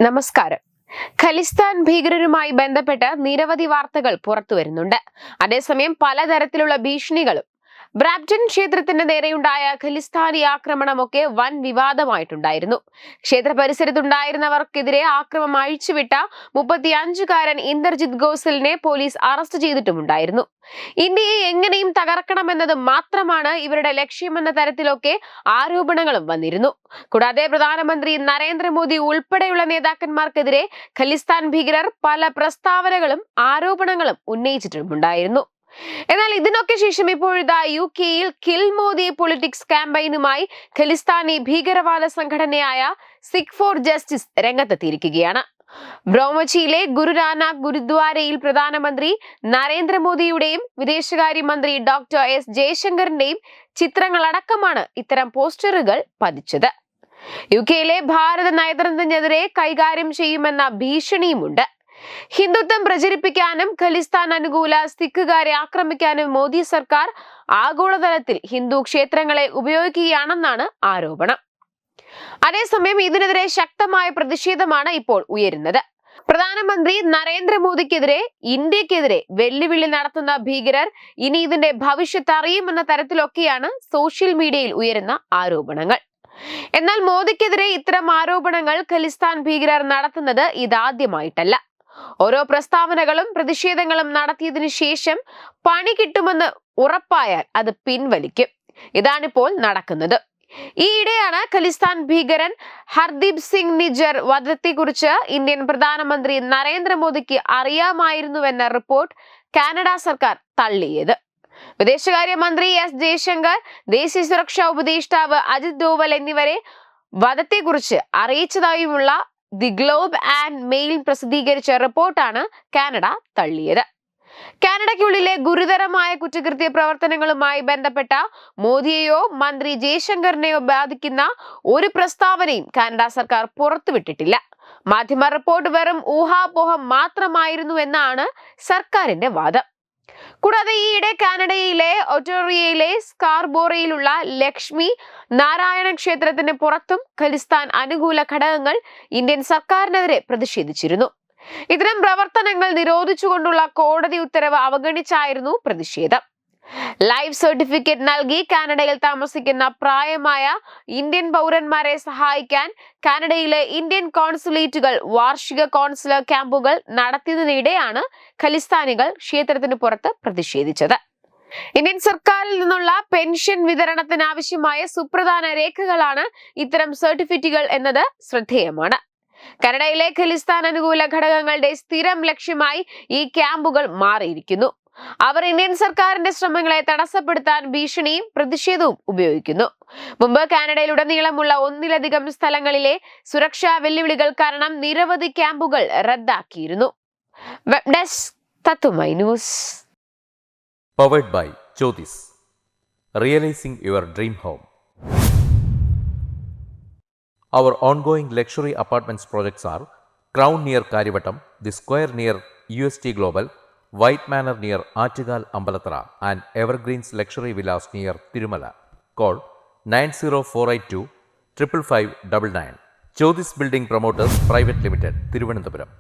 നമസ്കാരം. ഖലിസ്ഥാൻ ഭീകരരുമായി ബന്ധപ്പെട്ട് നിരവധി വാർത്തകൾ പുറത്തുവരുന്നുണ്ട്. അതേസമയം പലതരത്തിലുള്ള ഭീഷണികളും ബ്രാംപ്ടൺ ക്ഷേത്രത്തിന് നേരെയുണ്ടായ ഖലിസ്ഥാനി ആക്രമണമൊക്കെ വൻ വിവാദമായിട്ടുണ്ടായിരുന്നു. ക്ഷേത്ര പരിസരത്തുണ്ടായിരുന്നവർക്കെതിരെ ആക്രമണം അഴിച്ചുവിട്ട 35-കാരൻ ഇന്ദർജിത് ഗോസലിനെ പോലീസ് അറസ്റ്റ് ചെയ്തിട്ടുമുണ്ടായിരുന്നു. ഇന്ത്യയെ എങ്ങനെയും തകർക്കണമെന്നത് മാത്രമാണ് ഇവരുടെ ലക്ഷ്യമെന്ന തരത്തിലൊക്കെ ആരോപണങ്ങളും വന്നിരുന്നു. കൂടാതെ പ്രധാനമന്ത്രി നരേന്ദ്രമോദി ഉൾപ്പെടെയുള്ള നേതാക്കന്മാർക്കെതിരെ ഖലിസ്ഥാൻ ഭീകരർ പല പ്രസ്താവനകളും ആരോപണങ്ങളും ഉന്നയിച്ചിട്ടുമുണ്ടായിരുന്നു. എന്നാൽ ഇതിനൊക്കെ ശേഷം ഇപ്പോഴിതാ UK-യിൽ കിൽ മോദി പൊളിറ്റിക്സ് ക്യാമ്പയിനുമായി ഖലിസ്ഥാനി ഭീകരവാദ സംഘടനയായ സിഖ് ഫോർ ജസ്റ്റിസ് രംഗത്തെത്തിയിരിക്കുകയാണ്. ബ്രോമച്ചിയിലെ ഗുരുനാനാക്ക് ഗുരുദ്വാരയിൽ പ്രധാനമന്ത്രി നരേന്ദ്രമോദിയുടെയും വിദേശകാര്യമന്ത്രി ഡോക്ടർ S ജയശങ്കറിന്റെയും ചിത്രങ്ങളടക്കമാണ് ഇത്തരം പോസ്റ്ററുകൾ പതിച്ചത്. UK-യിലെ ഭാരത നയതന്ത്രത്തിനെതിരെ കൈകാര്യം ചെയ്യുമെന്ന ഭീഷണിയുമുണ്ട്. ഹിന്ദുത്വം പ്രചരിപ്പിക്കാനും ഖലിസ്ഥാൻ അനുകൂല സിഖുകാരെ ആക്രമിക്കാനും മോദി സർക്കാർ ആഗോളതലത്തിൽ ഹിന്ദു ക്ഷേത്രങ്ങളെ ഉപയോഗിക്കുകയാണെന്നാണ് ആരോപണം. അതേസമയം ഇതിനെതിരെ ശക്തമായ പ്രതിഷേധമാണ് ഇപ്പോൾ ഉയരുന്നത്. പ്രധാനമന്ത്രി നരേന്ദ്രമോദിക്കെതിരെ ഇന്ത്യക്കെതിരെ വെല്ലുവിളി നടത്തുന്ന ഭീകരർ ഇനി ഇതിന്റെ ഭവിഷ്യത്ത് അറിയുമെന്ന തരത്തിലൊക്കെയാണ് സോഷ്യൽ മീഡിയയിൽ ഉയരുന്ന ആരോപണങ്ങൾ. എന്നാൽ മോദിക്കെതിരെ ഇത്തരം ആരോപണങ്ങൾ ഖലിസ്ഥാൻ ഭീകരർ നടത്തുന്നത് ഇതാദ്യമായിട്ടല്ല. ഓരോ പ്രസ്താവനകളും പ്രതിഷേധങ്ങളും നടത്തിയതിനു ശേഷം പണി കിട്ടുമെന്ന് ഉറപ്പായാൽ അത് പിൻവലിക്കും. ഇതാണിപ്പോൾ നടക്കുന്നത്. ഈയിടെയാണ് ഖലിസ്ഥാൻ ഭീകരൻ ഹർദീപ് സിംഗ് നിജ്ജർ വധത്തെക്കുറിച്ച് ഇന്ത്യൻ പ്രധാനമന്ത്രി നരേന്ദ്രമോദിക്ക് അറിയാമായിരുന്നുവെന്ന റിപ്പോർട്ട് കാനഡ സർക്കാർ തള്ളിയത്. വിദേശകാര്യമന്ത്രി S ജയശങ്കർ, ദേശീയ സുരക്ഷാ ഉപദേഷ്ടാവ് അജിത് ഡോവൽ എന്നിവരെ വധത്തെക്കുറിച്ച് അറിയിച്ചതായുമുള്ള ദി ഗ്ലോബ് ആൻഡ് മെയിൽ പ്രസിദ്ധീകരിച്ച റിപ്പോർട്ടാണ് കാനഡ തള്ളിയത്. കാനഡയ്ക്കുള്ളിലെ ഗുരുതരമായ കുറ്റകൃത്യ പ്രവർത്തനങ്ങളുമായി ബന്ധപ്പെട്ട മോദിയെയോ മന്ത്രി ജയശങ്കറിനെയോ ബാധിക്കുന്ന ഒരു പ്രസ്താവനയും കാനഡ സർക്കാർ പുറത്തുവിട്ടിട്ടില്ല. മാധ്യമ റിപ്പോർട്ട് വെറും ഊഹാപോഹം മാത്രമായിരുന്നു എന്നാണ് സർക്കാരിന്റെ വാദം. കൂടാതെ ഈയിടെ കാനഡയിലെ ഒറ്റോറിയയിലെ സ്കാർബോറയിലുള്ള ലക്ഷ്മി നാരായണ ക്ഷേത്രത്തിന് പുറത്തും ഖലിസ്ഥാൻ അനുകൂല ഘടകങ്ങൾ ഇന്ത്യൻ സർക്കാരിനെതിരെ പ്രതിഷേധിച്ചിരുന്നു. ഇത്തരം പ്രവർത്തനങ്ങൾ നിരോധിച്ചുകൊണ്ടുള്ള കോടതി ഉത്തരവ് അവഗണിച്ചായിരുന്നു പ്രതിഷേധം. ലൈഫ് സർട്ടിഫിക്കറ്റ് നൽകി കാനഡയിൽ താമസിക്കുന്ന പ്രായമായ ഇന്ത്യൻ പൗരന്മാരെ സഹായിക്കാൻ കാനഡയിലെ ഇന്ത്യൻ കോൺസുലേറ്റുകൾ വാർഷിക കോൺസുലർ ക്യാമ്പുകൾ നടത്തിയതിനിടെയാണ് ഖലിസ്ഥാനികൾ ക്ഷേത്രത്തിന് പുറത്ത് പ്രതിഷേധിച്ചത്. ഇന്ത്യൻ സർക്കാരിൽ നിന്നുള്ള പെൻഷൻ വിതരണത്തിന് ആവശ്യമായ സുപ്രധാന രേഖകളാണ് ഇത്തരം സർട്ടിഫിക്കറ്റുകൾ എന്നത് ശ്രദ്ധേയമാണ്. കാനഡയിലെ ഖലിസ്ഥാൻ അനുകൂല ഘടകങ്ങളുടെ സ്ഥിരം ലക്ഷ്യമായി ഈ ക്യാമ്പുകൾ മാറിയിരിക്കുന്നു. അവർ ഇന്ത്യൻ സർക്കാരിന്റെ ശ്രമങ്ങളെ തടസ്സപ്പെടുത്താൻ ഭീഷണിയും പ്രതിഷേധവും ഉപയോഗിക്കുന്നു. മുമ്പ് കാനഡയിലുടനീളമുള്ള ഒന്നിലധികം സ്ഥലങ്ങളിലെ സുരക്ഷാ വെല്ലുവിളികൾ കാരണം നിരവധി ക്യാമ്പുകൾ റദ്ദാക്കിയിരുന്നു. വെബ് ഡെസ്ക് തത്തുമൈ news. Powered by Jyotis. Realizing your dream home. Our ongoing luxury apartments projects are Crown near Karivattam, The Square near UST Global, White Manor near Achigal Ambalatra, and Evergreens Luxury Villas near Tirumala. Call 90482 55599. Jyotis Building Promoters Private Limited, Thiruvananthapuram.